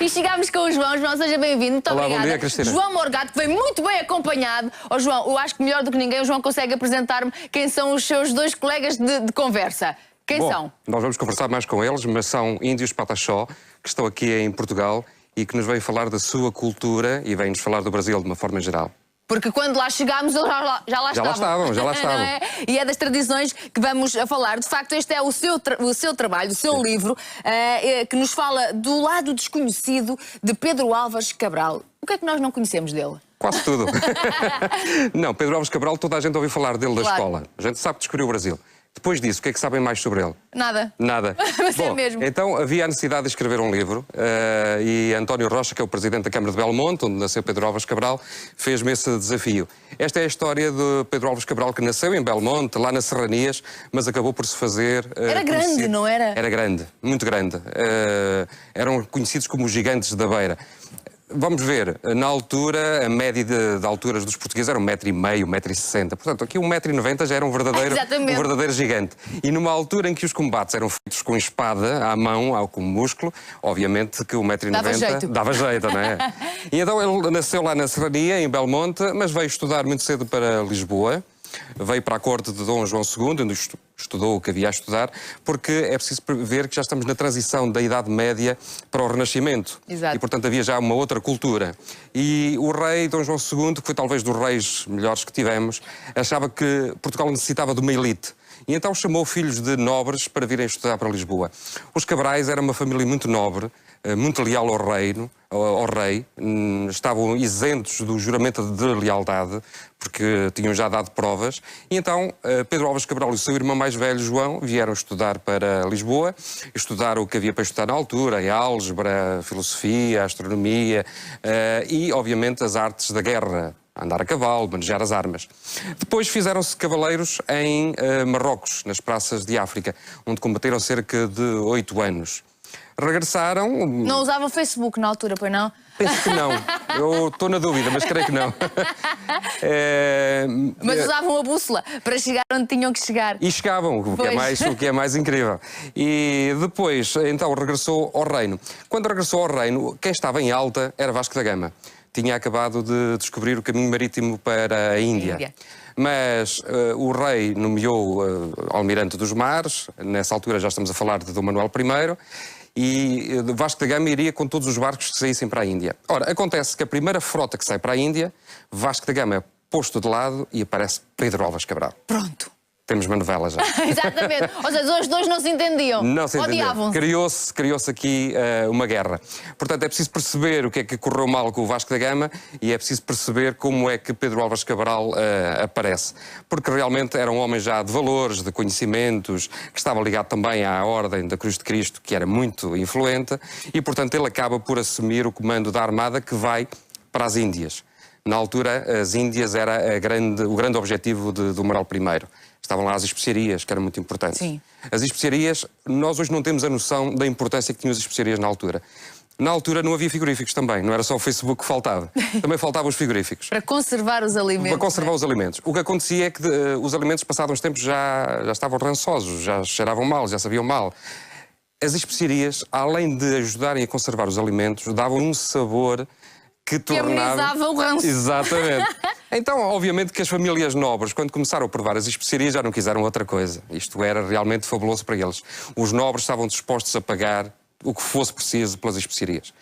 E chegámos com o João. João, seja bem-vindo. Muito Olá, obrigada. bom dia, Cristina. João Morgado, que vem muito bem acompanhado. Oh, João, eu acho que melhor do que ninguém o João consegue apresentar-me quem são os seus dois colegas de conversa. Quem são? Nós vamos conversar mais com eles, mas são índios Pataxó, que estão aqui em Portugal e que nos vêm falar da sua cultura e vêm-nos falar do Brasil de uma forma geral. Porque quando lá chegámos, eles já lá estavam. Já lá estavam. É? E é das tradições que vamos a falar. De facto, este é o seu trabalho, o seu livro, que nos fala do lado desconhecido de Pedro Álvares Cabral. O que é que nós não conhecemos dele? Quase tudo. Não, Pedro Álvares Cabral, toda a gente ouviu falar dele da escola. A gente sabe que descobriu o Brasil. Depois disso, o que é que sabem mais sobre ele? Nada. Nada. Mas Bom, é mesmo. Então havia a necessidade de escrever um livro e António Rocha, que é o presidente da Câmara de Belmonte, onde nasceu Pedro Álvares Cabral, fez-me esse desafio. Esta é a história de Pedro Álvares Cabral, que nasceu em Belmonte, lá nas Serranias, mas acabou por se fazer... Era grande, conhecido. não era? Era grande, muito grande. Eram conhecidos como os gigantes da beira. Vamos ver, na altura, a média de alturas dos portugueses era 1,5 m, 1,60 m. Portanto, aqui 1,90 m já era um verdadeiro gigante. E numa altura em que os combates eram feitos com espada, à mão, com músculo, obviamente que 1,90 m dava jeito, não é? E então ele nasceu lá na Serrania, em Belmonte, mas veio estudar muito cedo para Lisboa. Veio para a corte de Dom João II, onde estudou o que havia a estudar, porque é preciso ver que já estamos na transição da Idade Média para o Renascimento. Exato. E, portanto, havia já uma outra cultura. E o rei Dom João II, que foi talvez dos reis melhores que tivemos, achava que Portugal necessitava de uma elite. E então chamou filhos de nobres para virem estudar para Lisboa. Os Cabrais eram uma família muito nobre, muito leal ao rei, estavam isentos do juramento de lealdade, porque tinham já dado provas. E então Pedro Álvares Cabral e o seu irmão mais velho, João, vieram estudar para Lisboa, estudar o que havia para estudar na altura, a álgebra, a filosofia, a astronomia e, obviamente, as artes da guerra. Andar a cavalo, manejar as armas. Depois fizeram-se cavaleiros em Marrocos, nas praças de África, onde combateram cerca de 8 anos. Regressaram... Não usavam Facebook na altura, pois não? Penso que não. Eu estou na dúvida, mas creio que não. Mas usavam a bússola para chegar onde tinham que chegar. E chegavam, o que é mais incrível. E depois, então, regressou ao reino. Quando regressou ao reino, quem estava em alta era Vasco da Gama. Tinha acabado de descobrir o caminho marítimo para a Índia. Mas o rei nomeou almirante dos mares, nessa altura já estamos a falar de Dom Manuel I, e Vasco da Gama iria com todos os barcos que saíssem para a Índia. Ora, acontece que a primeira frota que sai para a Índia, Vasco da Gama é posto de lado e aparece Pedro Álvares Cabral. Pronto. Temos uma novela já. Exatamente. Ou seja, os dois não se entendiam. Não se entendiam. Odiavam-se. Criou-se aqui uma guerra. Portanto, é preciso perceber o que é que correu mal com o Vasco da Gama e é preciso perceber como é que Pedro Álvares Cabral aparece. Porque realmente era um homem já de valores, de conhecimentos, que estava ligado também à Ordem da Cruz de Cristo, que era muito influente, e, portanto, ele acaba por assumir o comando da armada que vai para as Índias. Na altura, as Índias era o grande objetivo de Dom Manuel I. Estavam lá as especiarias, que era muito importante. Sim. As especiarias, nós hoje não temos a noção da importância que tinham as especiarias na altura. Na altura não havia frigoríficos também, não era só o Facebook que faltava. Também faltavam os frigoríficos. Para conservar os alimentos. Para conservar os alimentos. O que acontecia é que os alimentos, passados uns tempos, já estavam rançosos, já cheiravam mal, já sabiam mal. As especiarias, além de ajudarem a conservar os alimentos, davam um sabor que amenizava o ranço. Exatamente. Então, obviamente que as famílias nobres, quando começaram a provar as especiarias, já não quiseram outra coisa. Isto era realmente fabuloso para eles. Os nobres estavam dispostos a pagar o que fosse preciso pelas especiarias.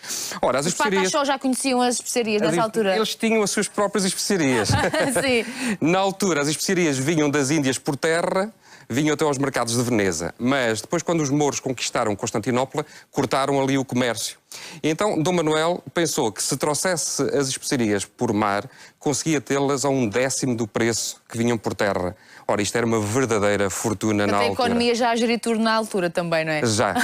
Ora, as especiarias... Os Pataxó já conheciam as especiarias nessa altura? Eles tinham as suas próprias especiarias. Sim. Na altura, as especiarias vinham das Índias por terra, vinham até aos mercados de Veneza. Mas depois, quando os mouros conquistaram Constantinopla, cortaram ali o comércio. E então, Dom Manuel pensou que se trouxesse as especiarias por mar, conseguia tê-las a 1/10 do preço que vinham por terra. Ora, isto era uma verdadeira fortuna na altura. A economia já a gerir tudo na altura também, não é? Já.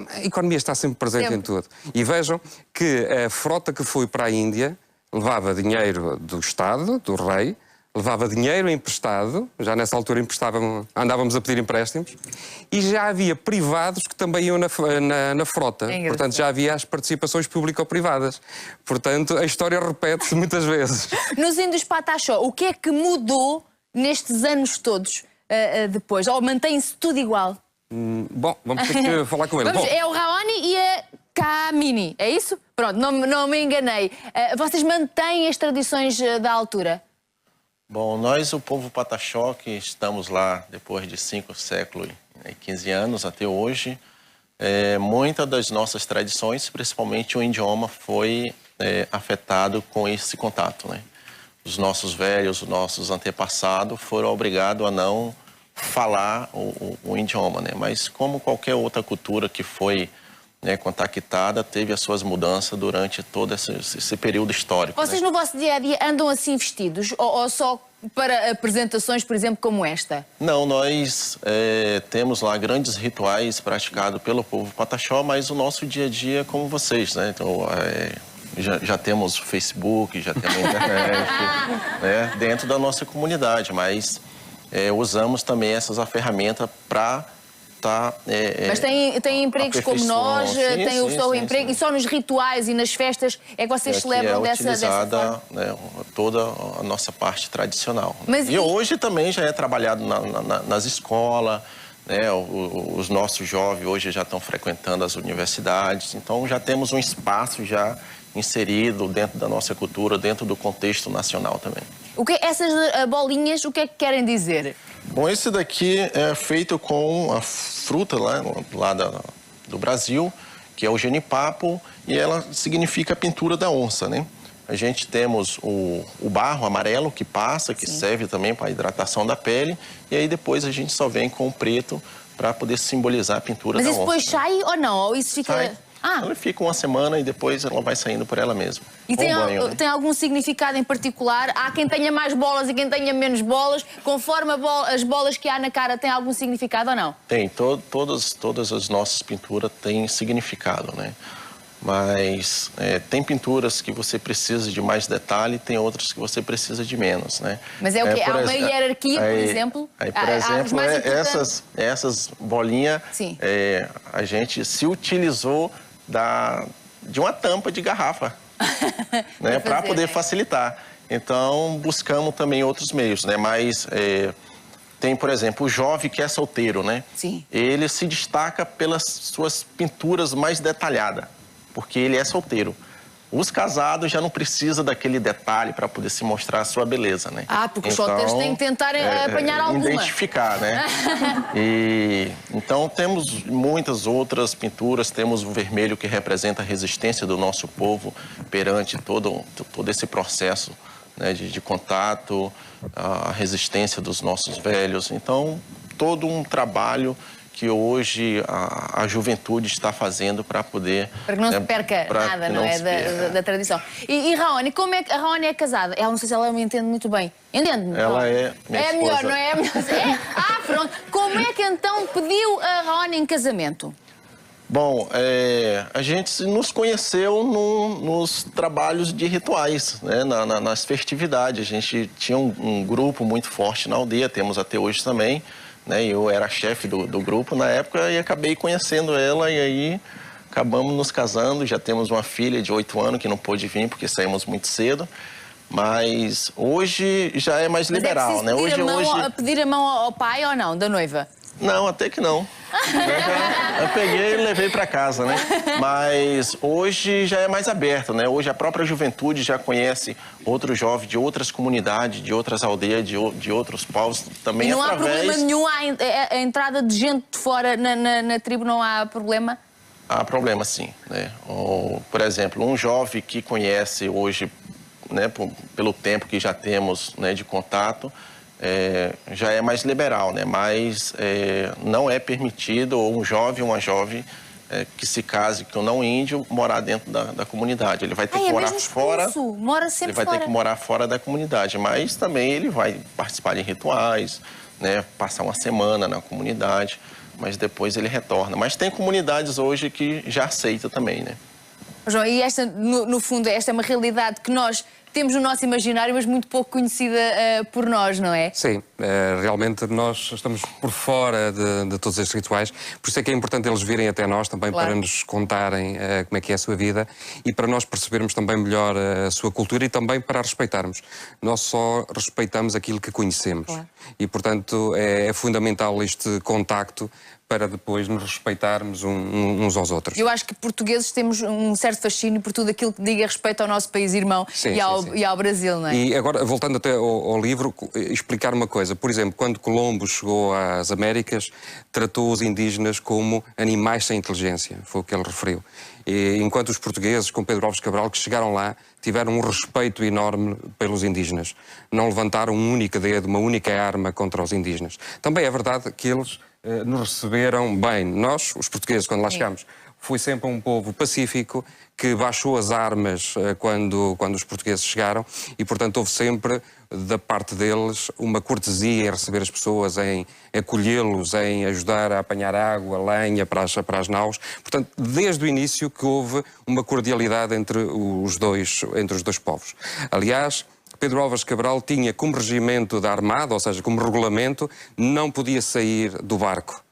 A economia está sempre presente em tudo. E vejam que a frota que foi para a Índia levava dinheiro do Estado, do rei, levava dinheiro emprestado, já nessa altura andávamos a pedir empréstimos, e já havia privados que também iam na frota. Portanto, já havia as participações público-privadas. Portanto, a história repete-se muitas vezes. Nos índios Pataxó, o que é que mudou nestes anos todos depois? Ou mantém-se tudo igual? Bom, vamos ter que falar com ele. É o Raoni e a Kamini, é isso? Pronto, não me enganei. Vocês mantêm as tradições da altura? Bom, nós, o povo Pataxó, que estamos lá depois de 5 séculos e 15 anos até hoje, muitas das nossas tradições, principalmente o idioma, foi afetado com esse contato, né? Os nossos velhos, os nossos antepassados foram obrigados a não falar o idioma, né? Mas como qualquer outra cultura que foi contactada, teve as suas mudanças durante todo esse período histórico. Vocês no vosso dia-a-dia andam assim vestidos ou só para apresentações, por exemplo, como esta? Não, nós temos lá grandes rituais praticados pelo povo Pataxó, mas o nosso dia-a-dia é como vocês, né? Então, já temos Facebook, já temos internet, né? Dentro da nossa comunidade, mas usamos também essas ferramentas para mas tem empregos como nós, tem o seu emprego, sim. e só nos rituais e nas festas é que vocês celebram dessa forma? Né, toda a nossa parte tradicional. Mas e hoje também já é trabalhado nas escolas, né, os nossos jovens hoje já estão frequentando as universidades, então já temos um espaço já inserido dentro da nossa cultura, dentro do contexto nacional também. Essas bolinhas, o que é que querem dizer? Bom, esse daqui é feito com a fruta lá do Brasil, que é o genipapo, e ela significa a pintura da onça, né? A gente temos o barro amarelo que passa, que serve também para a hidratação da pele, e aí depois a gente só vem com o preto para poder simbolizar a pintura da onça. Mas isso depois sai ou não? Ou isso fica... Sai. Ela fica uma semana e depois ela vai saindo por ela mesma. E tem algum significado em particular? Há quem tenha mais bolas e quem tenha menos bolas. Conforme as bolas que há na cara, tem algum significado ou não? Tem. Todas as nossas pinturas têm significado, né? Mas tem pinturas que você precisa de mais detalhe e tem outras que você precisa de menos, né? Mas é o quê? Há uma hierarquia, por exemplo? Por exemplo, essas bolinhas, a gente se utilizou de uma tampa de garrafa, né, para poder facilitar. Então, buscamos também outros meios, né? Mas tem, por exemplo, o jovem que é solteiro, né? Sim. Ele se destaca pelas suas pinturas mais detalhadas, porque ele é solteiro. Os casados já não precisam daquele detalhe para poder se mostrar a sua beleza, né? Porque os solteiros têm que tentar apanhar alguma. Identificar, né? Então temos muitas outras pinturas, temos o vermelho que representa a resistência do nosso povo perante todo esse processo, né, de contato, a resistência dos nossos velhos. Então, todo um trabalho que hoje a juventude está fazendo para poder... Para que não se perca nada, não é? Da tradição. E Raoni, como é que a Raoni é casada? Ela, não sei se ela me entende muito bem. Entende-me? Ela é minha esposa. Melhor, não é? Pronto. Como é que então pediu a Raoni em casamento? Bom, a gente nos conheceu nos trabalhos de rituais, né? Nas festividades. A gente tinha um grupo muito forte na aldeia, temos até hoje também. Né? Eu era chefe do grupo na época e acabei conhecendo ela e aí acabamos nos casando. Já temos uma filha de 8 anos que não pôde vir porque saímos muito cedo. Mas hoje já é mais liberal, né? Pedir a mão ao pai ou não, da noiva? Não, até que não. Eu peguei e levei para casa, né? Mas hoje já é mais aberto, né? Hoje a própria juventude já conhece outros jovens de outras comunidades, de outras aldeias, de outros povos também. E não há problema nenhum a entrada de gente de fora na tribo, não há problema? Há problema, sim, né? Por exemplo, um jovem que conhece hoje, né, pelo tempo que já temos, né, de contato, já é mais liberal, né? Mas não é permitido um jovem ou uma jovem que se case com não índio morar dentro da comunidade. Ele vai ter que morar fora. Mora sempre fora. Ele vai ter que morar fora da comunidade, mas também ele vai participar de rituais, né? Passar uma semana na comunidade, mas depois ele retorna. Mas tem comunidades hoje que já aceitam também, né? João, e esta, no fundo, esta é uma realidade que nós temos no nosso imaginário, mas muito pouco conhecida por nós, não é? Sim, realmente nós estamos por fora de todos estes rituais, por isso é que é importante eles virem até nós também, claro, para nos contarem como é que é a sua vida e para nós percebermos também melhor a sua cultura e também para a respeitarmos. Nós só respeitamos aquilo que conhecemos, claro, e, portanto, é fundamental este contacto para depois nos respeitarmos uns aos outros. Eu acho que portugueses temos um certo fascínio por tudo aquilo que diga respeito ao nosso país irmão e ao Brasil, não é? E agora, voltando até ao livro, explicar uma coisa. Por exemplo, quando Colombo chegou às Américas, tratou os indígenas como animais sem inteligência, foi o que ele referiu. E, enquanto os portugueses, com Pedro Álvares Cabral, que chegaram lá, tiveram um respeito enorme pelos indígenas. Não levantaram um único dedo, uma única arma contra os indígenas. Também é verdade que eles nos receberam bem. Nós, os portugueses, quando lá chegámos, foi sempre um povo pacífico que baixou as armas quando os portugueses chegaram e, portanto, houve sempre, da parte deles, uma cortesia em receber as pessoas, em acolhê-los, em ajudar a apanhar água, lenha para as naus. Portanto, desde o início que houve uma cordialidade entre os dois povos. Aliás, Pedro Álvares Cabral tinha como regimento da Armada, ou seja, como regulamento, não podia sair do barco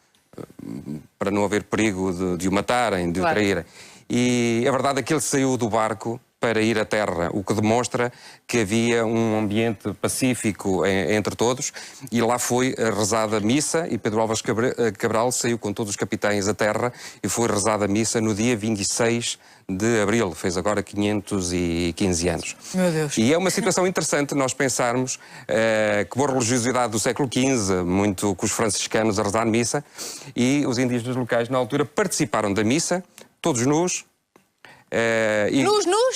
para não haver perigo de o matarem, de o traírem. E a verdade é que ele saiu do barco para ir à terra, o que demonstra que havia um ambiente pacífico entre todos, e lá foi rezada a missa, e Pedro Álvares Cabral saiu com todos os capitães à terra e foi rezada a missa no dia 26 de abril, fez agora 515 anos. Meu Deus. E é uma situação interessante nós pensarmos que boa religiosidade do século XV, muito com os franciscanos a rezar missa, e os indígenas locais na altura participaram da missa, todos nus.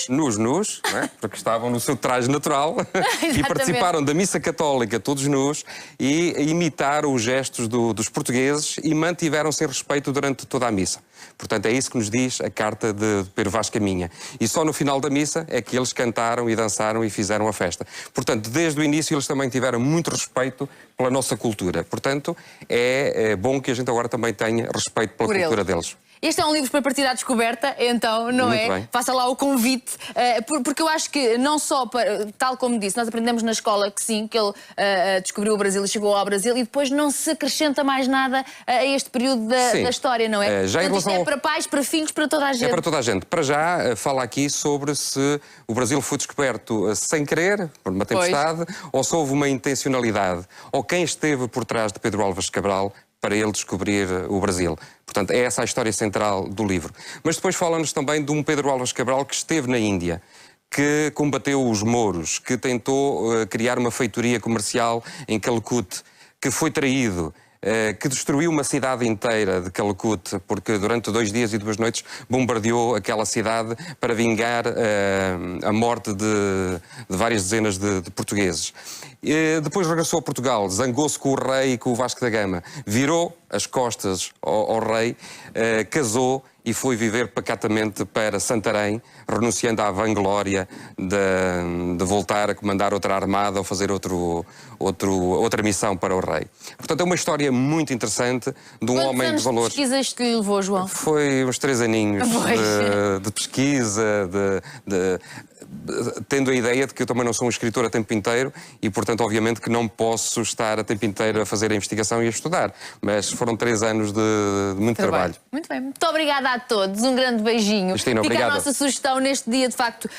Nus, não é? Porque estavam no seu traje natural e participaram da missa católica todos nus e imitaram os gestos dos portugueses e mantiveram-se em respeito durante toda a missa. Portanto, é isso que nos diz a carta de Pedro Vaz Caminha. E só no final da missa é que eles cantaram e dançaram e fizeram a festa. Portanto, desde o início eles também tiveram muito respeito pela nossa cultura. Portanto, é bom que a gente agora também tenha respeito pela cultura deles. Este é um livro para partir à descoberta, então, não é? Bem. Faça lá o convite, porque eu acho que não só, tal como disse, nós aprendemos na escola que sim, que ele descobriu o Brasil e chegou ao Brasil e depois não se acrescenta mais nada a este período da história, não é? Já Portanto, isto é para pais, para filhos, para toda a gente. É para toda a gente. Para já, fala aqui sobre se o Brasil foi descoberto sem querer, por uma tempestade, ou se houve uma intencionalidade, ou quem esteve por trás de Pedro Álvares Cabral para ele descobrir o Brasil. Portanto, é essa a história central do livro. Mas depois fala-nos também de um Pedro Álvares Cabral que esteve na Índia, que combateu os mouros, que tentou criar uma feitoria comercial em Calcute, que foi traído, que destruiu uma cidade inteira de Calcute, porque durante 2 dias e 2 noites bombardeou aquela cidade para vingar a morte de várias dezenas de portugueses. Depois regressou a Portugal, zangou-se com o rei e com o Vasco da Gama, virou as costas ao rei, casou e foi viver pacatamente para Santarém, renunciando à vanglória de voltar a comandar outra armada ou fazer outra missão para o rei. Portanto, é uma história muito interessante de um homem de valores. Quantos anos de pesquisa que lhe levou, João? Foi uns 3 aninhos de pesquisa, tendo a ideia de que eu também não sou um escritor a tempo inteiro e, portanto, obviamente que não posso estar a tempo inteiro a fazer a investigação e a estudar. Mas foram 3 anos de muito trabalho. Muito bem. Muito obrigada a todos. Um grande beijinho. Cristina, fica obrigado. a nossa sugestão neste dia, de facto,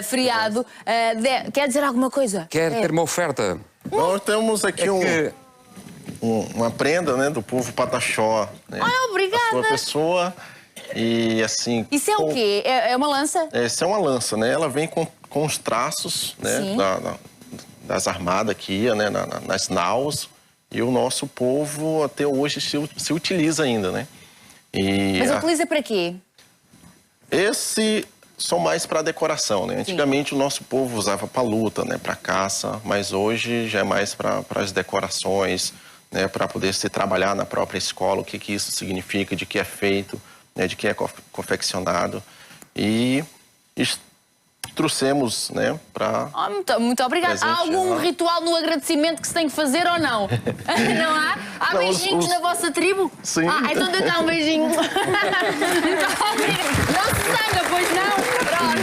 feriado. Quer dizer alguma coisa? Quer ter uma oferta? Nós temos aqui uma prenda, né, do povo Pataxó. Né? Obrigada. A sua pessoa. E assim... Isso é o quê? É uma lança? Essa é uma lança, né? Ela vem com os traços, né, das armadas que ia, né, nas naus. E o nosso povo até hoje se utiliza ainda, né? Mas utiliza para quê? Esse são mais para decoração, né? Antigamente o nosso povo usava para luta, né, para caça, mas hoje já é mais para as decorações, né, para poder se trabalhar na própria escola, o que isso significa, de que é feito, né, de que é confeccionado. E trouxemos, né, para... Muito obrigada. Há algum ritual no agradecimento que se tem que fazer ou não? Não há? Há beijinhos na vossa tribo? Sim. Então dê cá um beijinho. Muito obrigada. Não se zanga, pois não? Pronto.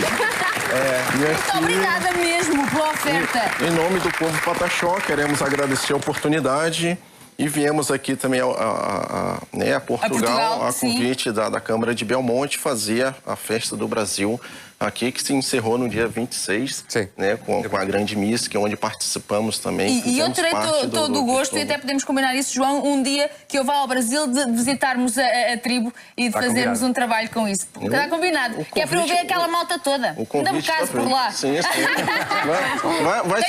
Muito obrigada mesmo pela oferta. Em nome do povo Pataxó, queremos agradecer a oportunidade E viemos aqui também a Portugal, a convite da Câmara de Belmonte, fazer a Festa do Brasil aqui, que se encerrou no dia 26, né, com a grande missa, que é onde participamos também. E eu terei todo o gosto, e até podemos combinar isso, João, um dia que eu vá ao Brasil, de visitarmos a tribo e de fazermos um trabalho com isso. Está combinado, que é para eu ver aquela malta toda. Ainda me caso por lá. Sim.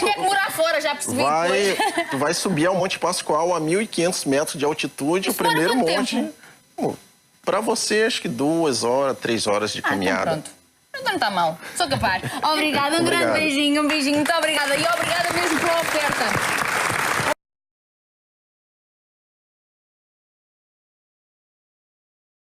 Tem que morar fora, já percebi. Tu vai subir ao Monte Pascoal a 1.500 metros de altitude, isso, o primeiro monte. Para você, acho que 2 horas, 3 horas de caminhada. Então pronto. Então não está mal, sou capaz. Obrigada, um grande beijinho, muito obrigada. E obrigada mesmo pela oferta.